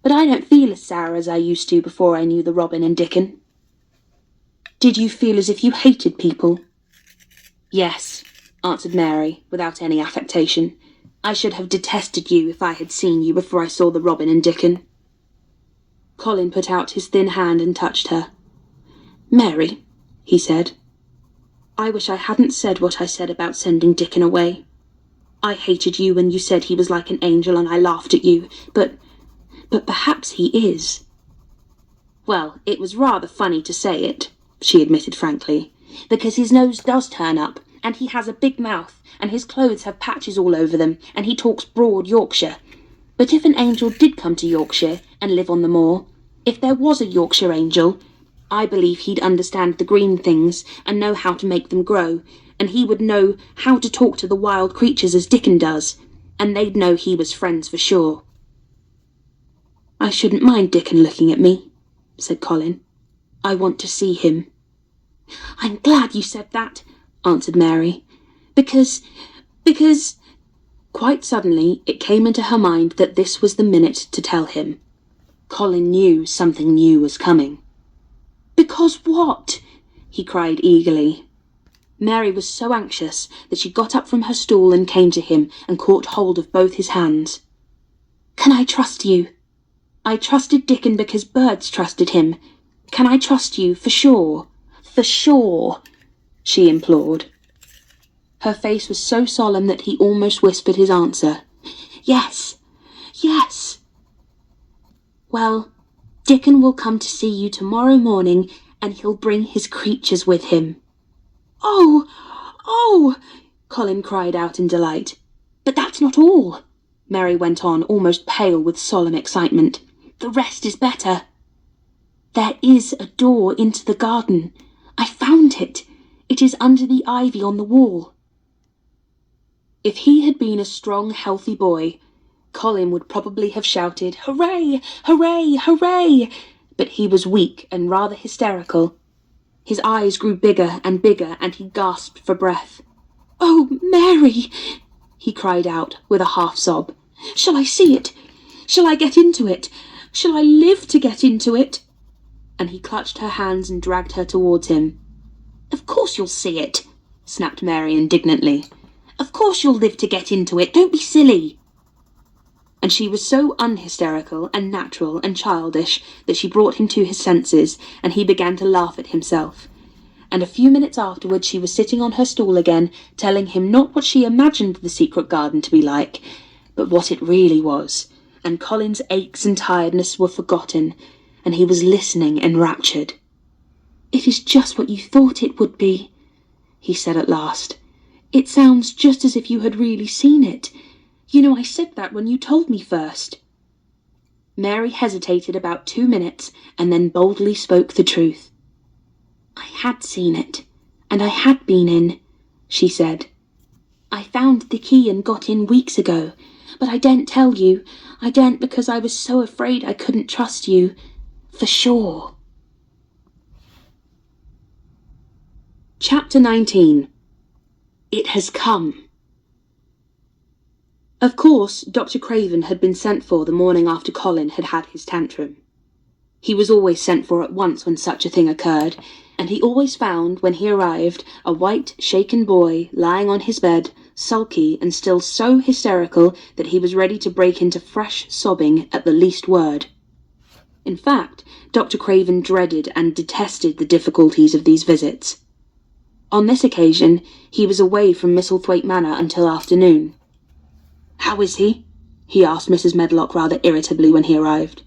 [SPEAKER 1] But I don't feel as sour as I used to before I knew the Robin and Dickon." "Did you feel as if you hated people?" "Yes," answered Mary, without any affectation. "I should have detested you if I had seen you before I saw the Robin and Dickon." Colin put out his thin hand and touched her. "Mary," he said, "I wish I hadn't said what I said about sending Dickon away. I hated you when you said he was like an angel and I laughed at you, but perhaps he is." "Well, it was rather funny to say it," she admitted frankly, "because his nose does turn up, and he has a big mouth, and his clothes have patches all over them, and he talks broad Yorkshire. But if an angel did come to Yorkshire and live on the moor, if there was a Yorkshire angel, I believe he'd understand the green things and know how to make them grow, and he would know how to talk to the wild creatures as Dickon does, and they'd know he was friends for sure." "I shouldn't mind Dickon looking at me," said Colin. "I want to see him." "I'm glad you said that," answered Mary, because... Quite suddenly it came into her mind that this was the minute to tell him. Colin knew something new was coming. "Because what?" he cried eagerly. Mary was so anxious that she got up from her stool and came to him and caught hold of both his hands. "Can I trust you? I trusted Dickon because birds trusted him. Can I trust you for sure? For sure?" she implored. Her face was so solemn that he almost whispered his answer. "Yes, yes." "Well, Dickon will come to see you tomorrow morning, and he'll bring his creatures with him." "Oh, oh!" Colin cried out in delight. "But that's not all," Mary went on, almost pale with solemn excitement. "The rest is better. There is a door into the garden. I found it. It is under the ivy on the wall." If he had been a strong, healthy boy, Colin would probably have shouted, "Hooray! Hooray! Hooray!" But he was weak and rather hysterical. His eyes grew bigger and bigger, and he gasped for breath. "Oh, Mary!" he cried out with a half-sob. "Shall I see it? Shall I get into it? Shall I live to get into it?" And he clutched her hands and dragged her towards him. "Of course you'll see it," snapped Mary indignantly. "Of course you'll live to get into it. Don't be silly." And she was so unhysterical and natural and childish that she brought him to his senses, and he began to laugh at himself. And a few minutes afterwards she was sitting on her stool again, telling him not what she imagined the secret garden to be like, but what it really was, and Colin's aches and tiredness were forgotten, and he was listening enraptured. "It is just what you thought it would be," he said at last. "It sounds just as if you had really seen it. You know, I said that when you told me first." Mary hesitated about 2 minutes and then boldly spoke the truth. "I had seen it, and I had been in," she said. "I found the key and got in weeks ago, but I daren't tell you. I daren't because I was so afraid I couldn't trust you. For sure." Chapter 19. It has come. Of course, Dr. Craven had been sent for the morning after Colin had had his tantrum. He was always sent for at once when such a thing occurred, and he always found, when he arrived, a white, shaken boy lying on his bed, sulky and still so hysterical that he was ready to break into fresh sobbing at the least word. In fact, Dr. Craven dreaded and detested the difficulties of these visits. On this occasion, he was away from Misselthwaite Manor until afternoon. "How is he?" he asked Mrs. Medlock rather irritably when he arrived.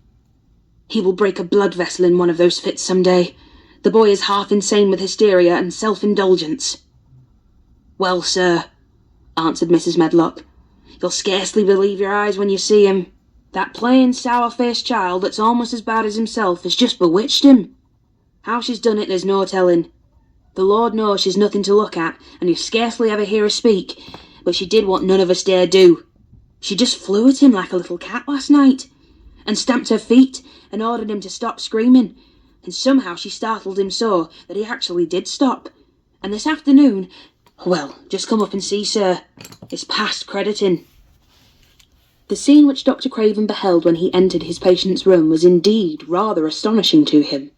[SPEAKER 1] "He will break a blood vessel in one of those fits some day. The boy is half insane with hysteria and self-indulgence." "Well, sir," answered Mrs. Medlock, "you'll scarcely believe your eyes when you see him. That plain, sour-faced child that's almost as bad as himself has just bewitched him. How she's done it there's no telling. The Lord knows she's nothing to look at, and you scarcely ever hear her speak, but she did what none of us dare do. She just flew at him like a little cat last night, and stamped her feet and ordered him to stop screaming, and somehow she startled him so that he actually did stop. And this afternoon, well, just come up and see, sir. It's past crediting." The scene which Dr. Craven beheld when he entered his patient's room was indeed rather astonishing to him.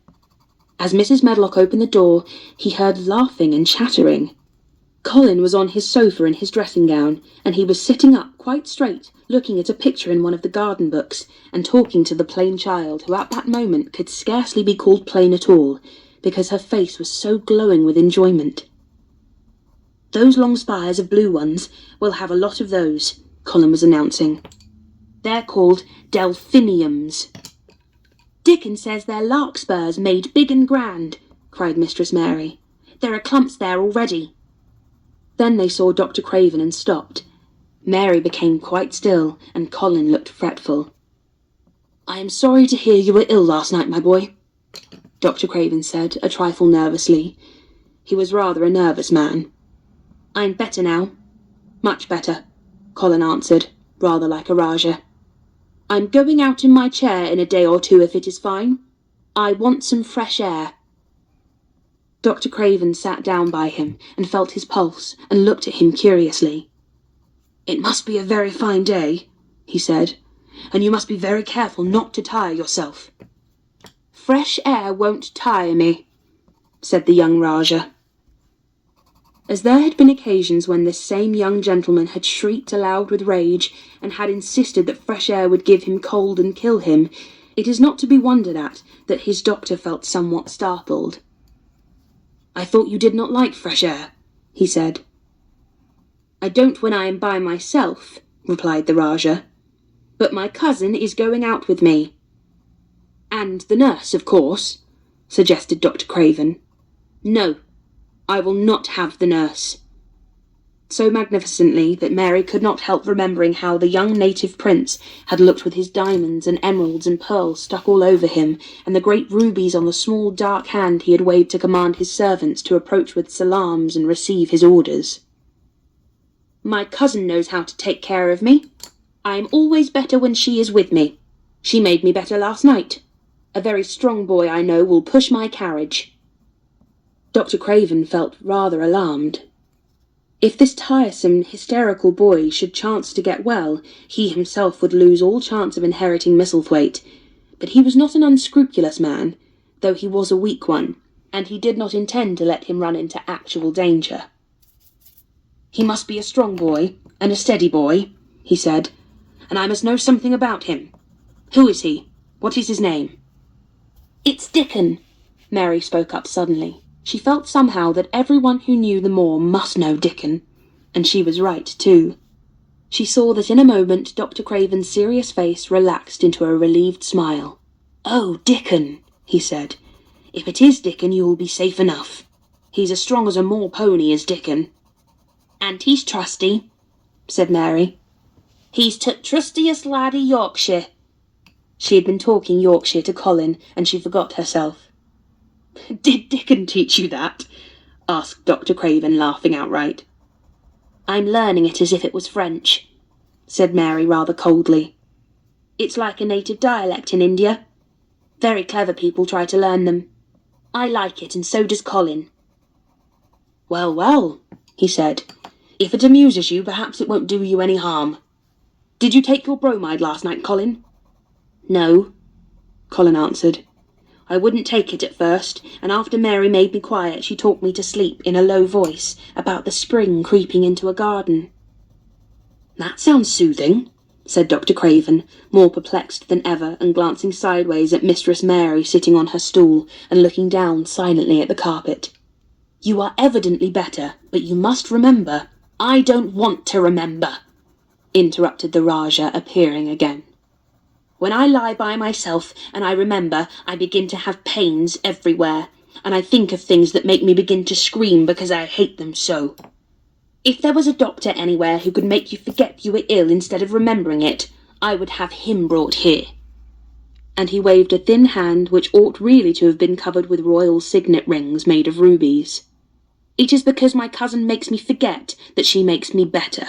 [SPEAKER 1] As Mrs. Medlock opened the door, he heard laughing and chattering. Colin was on his sofa in his dressing gown, and he was sitting up quite straight, looking at a picture in one of the garden books, and talking to the plain child, who at that moment could scarcely be called plain at all, because her face was so glowing with enjoyment. "Those long spires of blue ones, we'll have a lot of those," Colin was announcing. "They're called delphiniums." "Dickon says they're larkspurs made big and grand," cried Mistress Mary. "There are clumps there already." Then they saw Dr. Craven and stopped. Mary became quite still, and Colin looked fretful. "I am sorry to hear you were ill last night, my boy," Dr. Craven said, a trifle nervously. He was rather a nervous man. "I'm better now. Much better," Colin answered, rather like a Rajah. "I'm going out in my chair in a day or two if it is fine. I want some fresh air." Dr. Craven sat down by him and felt his pulse and looked at him curiously. "It must be a very fine day," he said, "and you must be very careful not to tire yourself." "Fresh air won't tire me," said the young Rajah. As there had been occasions when this same young gentleman had shrieked aloud with rage, and had insisted that fresh air would give him cold and kill him, it is not to be wondered at that his doctor felt somewhat startled. "I thought you did not like fresh air," he said. "I don't when I am by myself," replied the Rajah, "but my cousin is going out with me." "And the nurse, of course," suggested Dr. Craven. "No, I will not have the nurse," so magnificently that Mary could not help remembering how the young native prince had looked with his diamonds and emeralds and pearls stuck all over him, and the great rubies on the small dark hand he had waved to command his servants to approach with salams and receive his orders. "My cousin knows how to take care of me. I am always better when she is with me. She made me better last night. A very strong boy I know will push my carriage." Dr. Craven felt rather alarmed. If this tiresome, hysterical boy should chance to get well, he himself would lose all chance of inheriting Misselthwaite. But he was not an unscrupulous man, though he was a weak one, and he did not intend to let him run into actual danger. "He must be a strong boy, and a steady boy," he said, "and I must know something about him. Who is he? What is his name?" "It's Dickon," Mary spoke up suddenly. She felt somehow that everyone who knew the moor must know Dickon, and she was right, too. She saw that in a moment Dr. Craven's serious face relaxed into a relieved smile. "Oh, Dickon," he said. "If it is Dickon, you will be safe enough. He's as strong as a moor pony, is Dickon." "And he's trusty," said Mary. "He's trustiest lad i' Yorkshire." She had been talking Yorkshire to Colin, and she forgot herself. "Did Dickon teach you that?" asked Dr. Craven, laughing outright. "I'm learning it as if it was French," said Mary rather coldly. "It's like a native dialect in India. Very clever people try to learn them. I like it, and so does Colin." "Well, well," he said, "if it amuses you, perhaps it won't do you any harm. Did you take your bromide last night, Colin?" "No," Colin answered. "I wouldn't take it at first, and after Mary made me quiet, she talked me to sleep in a low voice about the spring creeping into a garden." "That sounds soothing," said Dr. Craven, more perplexed than ever, and glancing sideways at Mistress Mary sitting on her stool and looking down silently at the carpet. "You are evidently better, but you must remember—" "I don't want to remember," interrupted the Rajah, appearing again. "When I lie by myself and I remember, I begin to have pains everywhere, and I think of things that make me begin to scream because I hate them so. If there was a doctor anywhere who could make you forget you were ill instead of remembering it, I would have him brought here." And he waved a thin hand which ought really to have been covered with royal signet rings made of rubies. "It is because my cousin makes me forget that she makes me better."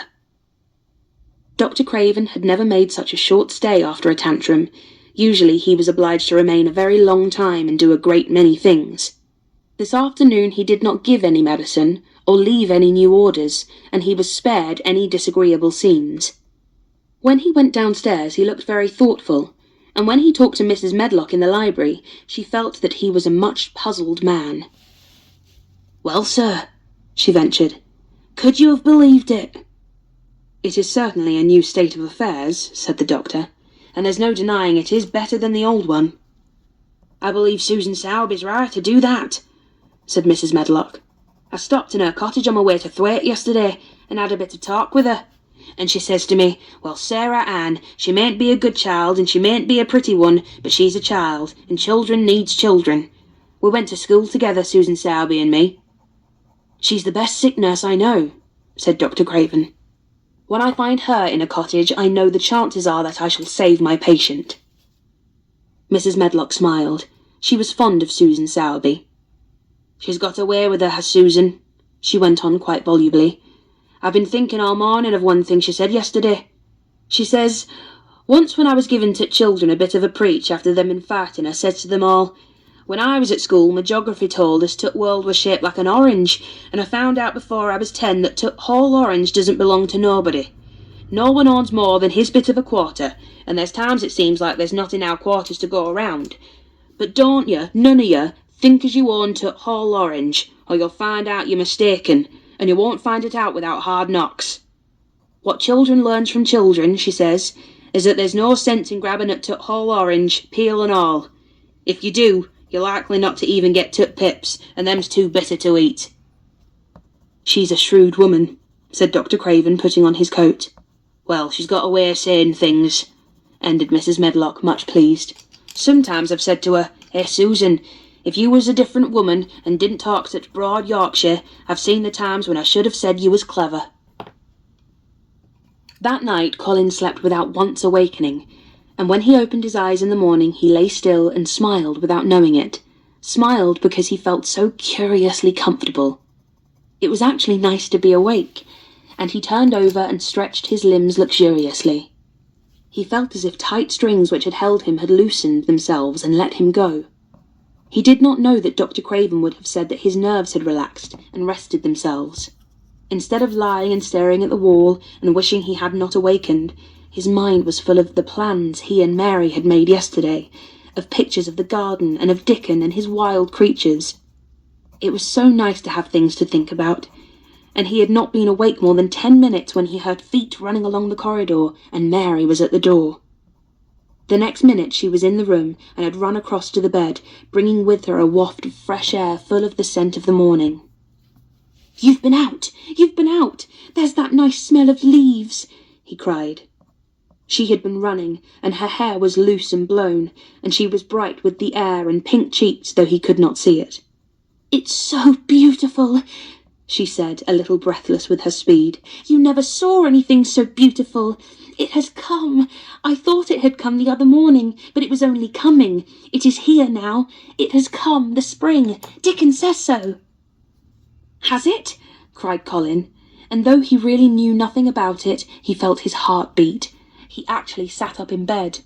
[SPEAKER 1] Dr. Craven had never made such a short stay after a tantrum. Usually he was obliged to remain a very long time and do a great many things. This afternoon he did not give any medicine, or leave any new orders, and he was spared any disagreeable scenes. When he went downstairs he looked very thoughtful, and when he talked to Mrs. Medlock in the library, she felt that he was a much puzzled man. "Well, sir," she ventured, "could you have believed it?" "It is certainly a new state of affairs," said the doctor, "and there's no denying it is better than the old one." "I believe Susan Sowerby's right to do that," said Mrs. Medlock. "I stopped in her cottage on my way to Thwaite yesterday, and had a bit of talk with her. And she says to me, 'Well, Sarah Ann, she mayn't be a good child, and she mayn't be a pretty one, but she's a child, and children needs children. We went to school together, Susan Sowerby and me.' She's the best sick nurse I know," said Dr. Craven. "When I find her in a cottage, I know the chances are that I shall save my patient." Mrs. Medlock smiled. She was fond of Susan Sowerby. "She's got a way with her, has Susan," she went on quite volubly. "I've been thinking all morning of one thing she said yesterday. She says, 'Once when I was giving to children a bit of a preach after them been fighting, I said to them all, when I was at school my geography told us t' world was shaped like an orange, and I found out before I was 10 that t' whole orange doesn't belong to nobody. No one owns more than his bit of a quarter, and there's times it seems like there's not enough quarters to go around. But don't you, none of you, think as you own t' whole orange, or you'll find out you're mistaken, and you won't find it out without hard knocks. What children learns from children,' she says, 'is that there's no sense in grabbing at t' whole orange, peel and all. If you do, you're likely not to even get t' pips, and them's too bitter to eat.'" "She's a shrewd woman," said Dr. Craven, putting on his coat. "Well, she's got a way of saying things," ended Mrs. Medlock, much pleased. "Sometimes I've said to her, 'Hey, Susan, if you was a different woman and didn't talk such broad Yorkshire, I've seen the times when I should have said you was clever.'" That night Colin slept without once awakening, and when he opened his eyes in the morning he lay still and smiled without knowing it, smiled because he felt so curiously comfortable. It was actually nice to be awake, and he turned over and stretched his limbs luxuriously. He felt as if tight strings which had held him had loosened themselves and let him go. He did not know that Dr. Craven would have said that his nerves had relaxed and rested themselves. Instead of lying and staring at the wall and wishing he had not awakened, his mind was full of the plans he and Mary had made yesterday, of pictures of the garden and of Dickon and his wild creatures. It was so nice to have things to think about, and he had not been awake more than 10 minutes when he heard feet running along the corridor and Mary was at the door. The next minute she was in the room and had run across to the bed, bringing with her a waft of fresh air full of the scent of the morning. "You've been out! You've been out! There's that nice smell of leaves!" he cried. She had been running, and her hair was loose and blown, and she was bright with the air and pink-cheeked, though he could not see it. "It's so beautiful," she said, a little breathless with her speed. "You never saw anything so beautiful. It has come. I thought it had come the other morning, but it was only coming. It is here now. It has come, the spring. Dickon says so." "Has it?" cried Colin, and though he really knew nothing about it, he felt his heart beat. He actually sat up in bed.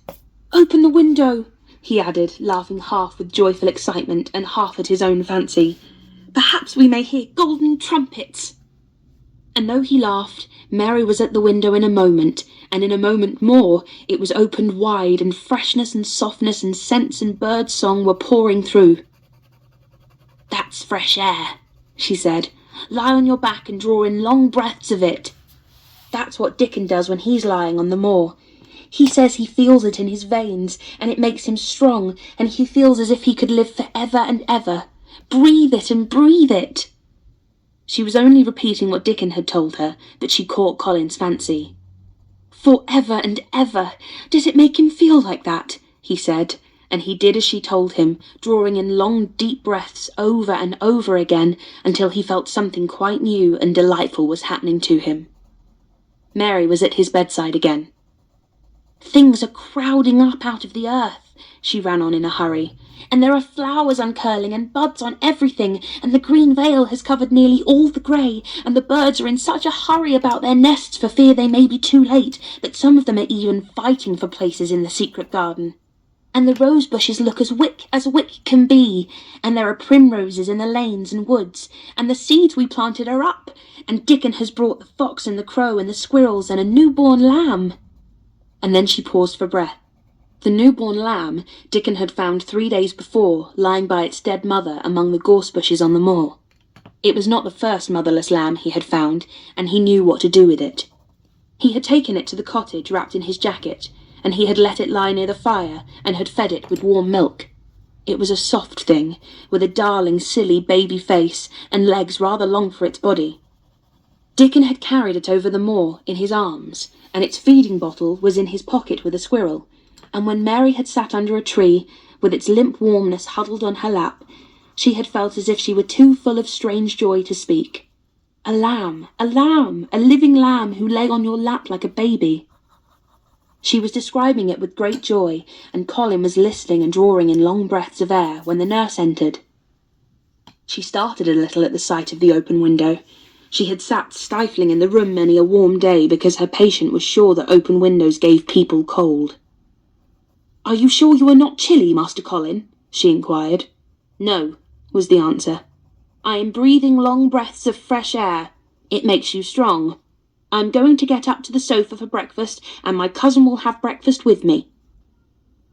[SPEAKER 1] "Open the window," he added, laughing half with joyful excitement and half at his own fancy. "Perhaps we may hear golden trumpets." And though he laughed, Mary was at the window in a moment, and in a moment more it was opened wide, and freshness and softness and scents and bird song were pouring through. "That's fresh air," she said. "Lie on your back and draw in long breaths of it. That's what Dickon does when he's lying on the moor. He says he feels it in his veins, and it makes him strong, and he feels as if he could live for ever and ever. Breathe it and breathe it." She was only repeating what Dickon had told her, but she caught Colin's fancy. "For ever and ever! Does it make him feel like that?" he said, and he did as she told him, drawing in long deep breaths over and over again until he felt something quite new and delightful was happening to him. Mary was at his bedside again. "Things are crowding up out of the earth," she ran on in a hurry, "and there are flowers uncurling and buds on everything, and the green veil has covered nearly all the grey, and the birds are in such a hurry about their nests for fear they may be too late, that some of them are even fighting for places in the secret garden. and the rose bushes look as wick can be, and there are primroses in the lanes and woods, and the seeds we planted are up, and Dickon has brought the fox and the crow and the squirrels and a newborn lamb." And then she paused for breath. The newborn lamb Dickon had found 3 days before, lying by its dead mother among the gorse bushes on the moor. It was not the first motherless lamb he had found, and he knew what to do with it. He had taken it to the cottage wrapped in his jacket, and he had let it lie near the fire and had fed it with warm milk. It was a soft thing, with a darling, silly baby face and legs rather long for its body. Dickon had carried it over the moor in his arms, and its feeding bottle was in his pocket with a squirrel, and when Mary had sat under a tree, with its limp warmness huddled on her lap, she had felt as if she were too full of strange joy to speak. A lamb, a living lamb who lay on your lap like a baby. She was describing it with great joy, and Colin was listening and drawing in long breaths of air when the nurse entered. She started a little at the sight of the open window. She had sat stifling in the room many a warm day because her patient was sure that open windows gave people cold. "Are you sure you are not chilly, Master Colin?" she inquired. "No," was the answer. "I am breathing long breaths of fresh air. It makes you strong. I'm going to get up to the sofa for breakfast, and my cousin will have breakfast with me."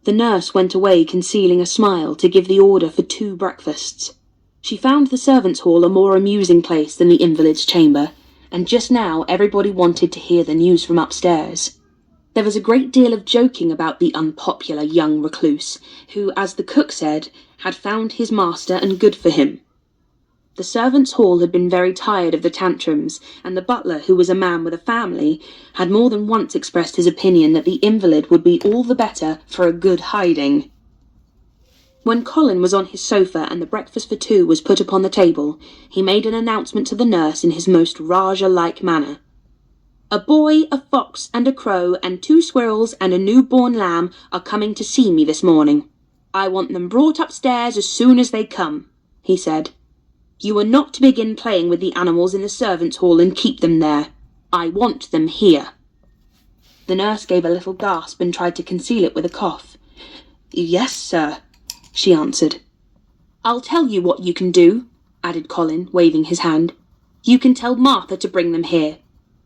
[SPEAKER 1] The nurse went away concealing a smile to give the order for 2 breakfasts. She found the servants' hall a more amusing place than the invalid's chamber, and just now everybody wanted to hear the news from upstairs. There was a great deal of joking about the unpopular young recluse, who, as the cook said, had found his master and good for him. The servants' hall had been very tired of the tantrums, and the butler, who was a man with a family, had more than once expressed his opinion that the invalid would be all the better for a good hiding. When Colin was on his sofa and the breakfast for 2 was put upon the table, he made an announcement to the nurse in his most Rajah-like manner. "A boy, a fox, and a crow, and 2 squirrels, and a newborn lamb are coming to see me this morning. I want them brought upstairs as soon as they come," he said. "You are not to begin playing with the animals in the servants' hall and keep them there. I want them here." The nurse gave a little gasp and tried to conceal it with a cough. "Yes, sir," she answered. "I'll tell you what you can do," added Colin, waving his hand. "You can tell Martha to bring them here.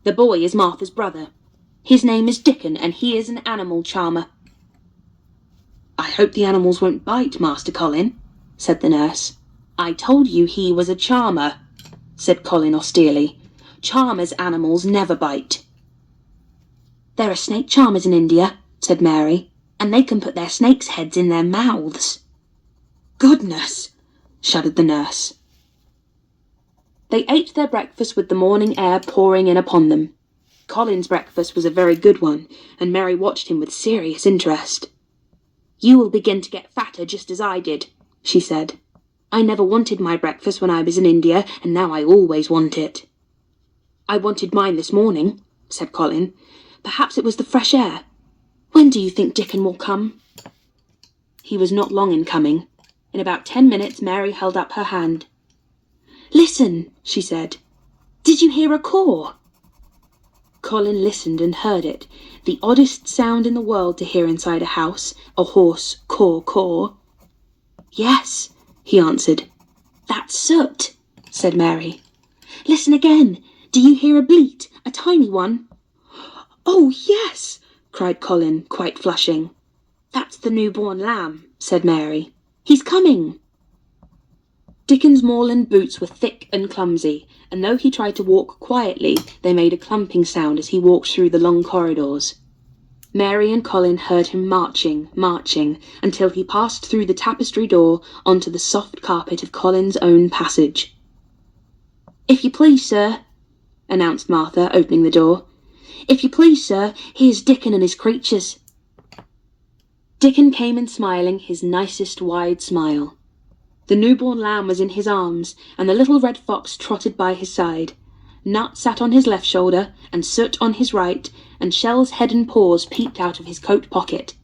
[SPEAKER 1] The boy is Martha's brother. His name is Dickon, and he is an animal charmer." "I hope the animals won't bite, Master Colin," said the nurse. "I told you he was a charmer," said Colin austerely. "Charmers' animals never bite." "There are snake charmers in India," said Mary, "and they can put their snakes' heads in their mouths." "Goodness!" shuddered the nurse. They ate their breakfast with the morning air pouring in upon them. Colin's breakfast was a very good one, and Mary watched him with serious interest. "You will begin to get fatter just as I did," she said. "I never wanted my breakfast when I was in India, and now I always want it." "I wanted mine this morning," said Colin. "Perhaps it was the fresh air. When do you think Dickon will come?" He was not long in coming. In about 10 minutes Mary held up her hand. "Listen," she said. "Did you hear a caw?" Colin listened and heard it, the oddest sound in the world to hear inside a house, a hoarse caw-caw. "Yes," he answered. "That's soot," said Mary. "Listen again. Do you hear a bleat, a tiny one?" "Oh, yes," cried Colin, quite flushing. "That's the newborn lamb," said Mary. "He's coming." Dickon's moorland boots were thick and clumsy, and though he tried to walk quietly, they made a clumping sound as he walked through the long corridors. Mary and Colin heard him marching, until he passed through the tapestry door onto the soft carpet of Colin's own passage. "If you please, sir," announced Martha, opening the door. "If you please, sir, here's Dickon and his creatures." Dickon came in smiling his nicest wide smile. The newborn lamb was in his arms, and the little red fox trotted by his side. Nut sat on his left shoulder, and Soot on his right, and Shell's head and paws peeped out of his coat pocket.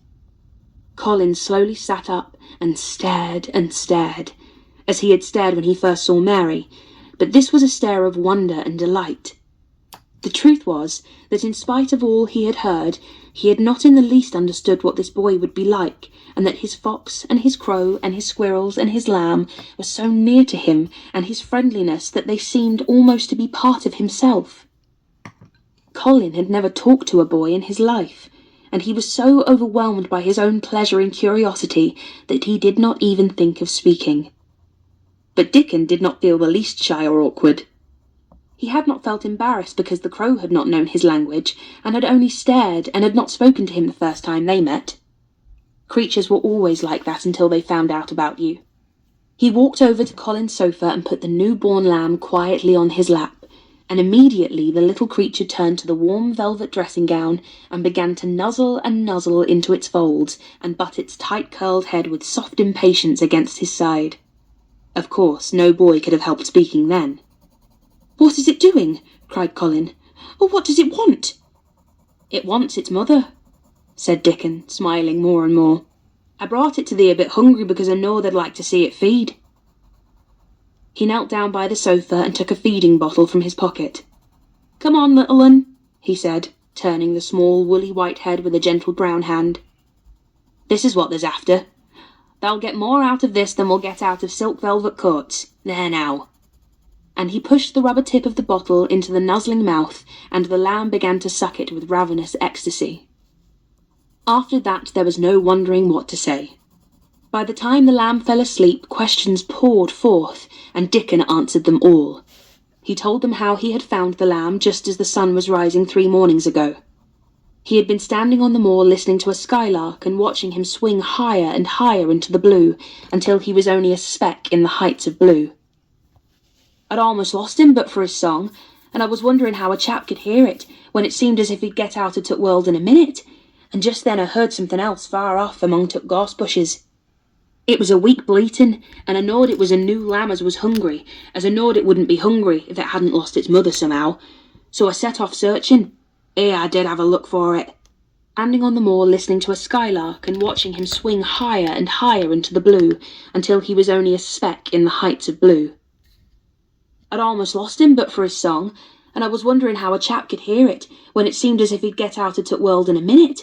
[SPEAKER 1] Colin slowly sat up and stared, as he had stared when he first saw Mary, but this was a stare of wonder and delight. The truth was that in spite of all he had heard, he had not in the least understood what this boy would be like, and that his fox and his crow and his squirrels and his lamb were so near to him and his friendliness that they seemed almost to be part of himself. Colin had never talked to a boy in his life, and he was so overwhelmed by his own pleasure and curiosity that he did not even think of speaking. But Dickon did not feel the least shy or awkward. He had not felt embarrassed because the crow had not known his language, and had only stared and had not spoken to him the first time they met. Creatures were always like that until they found out about you. He walked over to Colin's sofa and put the newborn lamb quietly on his lap, and immediately the little creature turned to the warm velvet dressing gown and began to nuzzle and nuzzle into its folds and butt its tight-curled head with soft impatience against his side. Of course, no boy could have helped speaking then. "What is it doing?" cried Colin. "Oh, what does it want?" "It wants its mother," said Dickon, smiling more and more. "I brought it to thee a bit hungry because I know they'd like to see it feed." He knelt down by the sofa and took a feeding bottle from his pocket. "Come on, little un," he said, turning the small woolly white head with a gentle brown hand. "This is what there's after. Thou'll get more out of this than we'll get out of silk velvet coats. There now." And he pushed the rubber tip of the bottle into the nuzzling mouth, and the lamb began to suck it with ravenous ecstasy. After that there was no wondering what to say. By the time the lamb fell asleep, questions poured forth, and Dickon answered them all. He told them how he had found the lamb just as the sun was rising 3 mornings ago. He had been standing on the moor listening to a skylark and watching him swing higher and higher into the blue, until he was only a speck in the heights of blue. "I'd almost lost him but for his song, and I was wondering how a chap could hear it, when it seemed as if he'd get out of t' world in a minute, and just then I heard something else far off among t' gorse bushes. It was a weak bleating, and I knowed it was a new lamb as was hungry, as I knowed it wouldn't be hungry if it hadn't lost its mother somehow, so I set off searching. I did have a look for it." Standing on the moor listening to a skylark and watching him swing higher and higher into the blue, until he was only a speck in the heights of blue. "I'd almost lost him but for his song, and I was wondering how a chap could hear it, when it seemed as if he'd get out of t' world in a minute,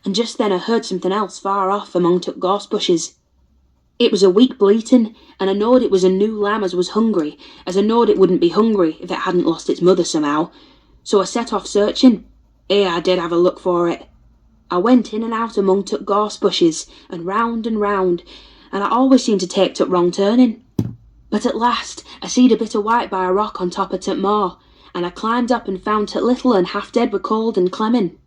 [SPEAKER 1] and just then I heard something else far off among t' gorse bushes. It was a weak bleating, and I knowed it was a new lamb as was hungry, as I knowed it wouldn't be hungry if it hadn't lost its mother somehow, so I set off searching. I did have a look for it. I went in and out among t' gorse bushes, and round, and I always seemed to take t' wrong turning. But at last I seed a bit of white by a rock on top of t' moor, and I climbed up and found t' little and half dead with cold and clemming."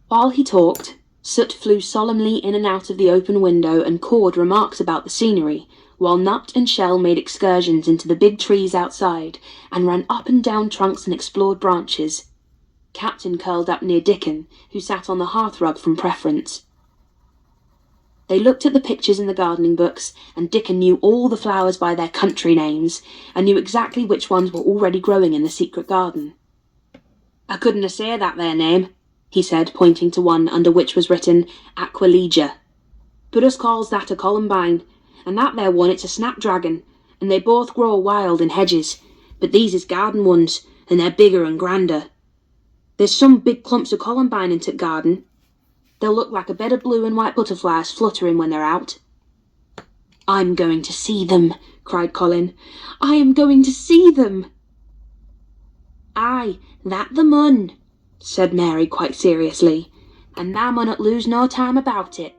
[SPEAKER 1] While he talked, Soot flew solemnly in and out of the open window and cawed remarks about the scenery, while Nut and Shell made excursions into the big trees outside, and ran up and down trunks and explored branches. Captain curled up near Dickon, who sat on the hearthrug from preference. They looked at the pictures in the gardening books, and Dickon knew all the flowers by their country names, and knew exactly which ones were already growing in the secret garden. "I couldn't say that there name," he said, pointing to one under which was written Aquilegia. "But us calls that a columbine, and that there one it's a snapdragon, and they both grow wild in hedges, but these is garden ones, and they're bigger and grander. There's some big clumps of columbine in t' garden. They'll look like a bed of blue and white butterflies fluttering when they're out." "I'm going to see them," cried Colin. "I am going to see them." "Aye, that the mun," said Mary quite seriously, "and thou munnot lose no time about it."